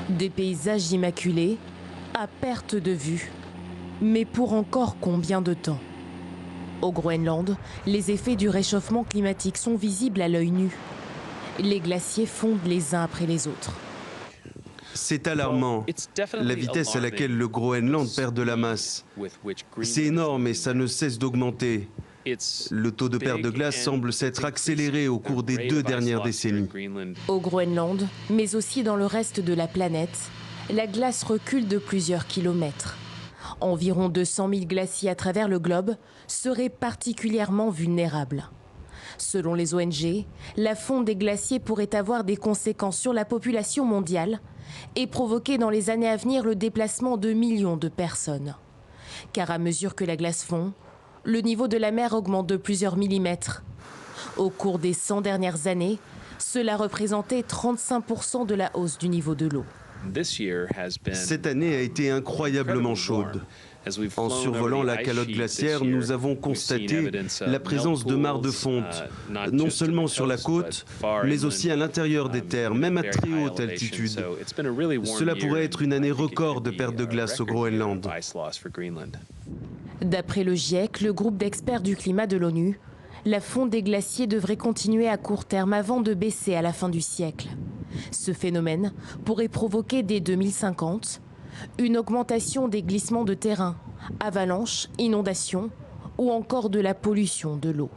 Des paysages immaculés, à perte de vue. Mais pour encore combien de temps? Au Groenland, les effets du réchauffement climatique sont visibles à l'œil nu. Les glaciers fondent les uns après les autres. C'est alarmant, la vitesse à laquelle le Groenland perd de la masse. C'est énorme et ça ne cesse d'augmenter. Le taux de perte de glace semble s'être accéléré au cours des 2 dernières décennies. Au Groenland, mais aussi dans le reste de la planète, la glace recule de plusieurs kilomètres. Environ 200 000 glaciers à travers le globe seraient particulièrement vulnérables. Selon les ONG, la fonte des glaciers pourrait avoir des conséquences sur la population mondiale et provoquer dans les années à venir le déplacement de millions de personnes. Car à mesure que la glace fond, le niveau de la mer augmente de plusieurs millimètres. Au cours des 100 dernières années, cela représentait 35% de la hausse du niveau de l'eau. Cette année a été incroyablement chaude. En survolant la calotte glaciaire, nous avons constaté la présence de mares de fonte, non seulement sur la côte, mais aussi à l'intérieur des terres, même à très haute altitude. Cela pourrait être une année record de perte de glace au Groenland. D'après le GIEC, le groupe d'experts du climat de l'ONU, la fonte des glaciers devrait continuer à court terme avant de baisser à la fin du siècle. Ce phénomène pourrait provoquer dès 2050 une augmentation des glissements de terrain, avalanches, inondations ou encore de la pollution de l'eau.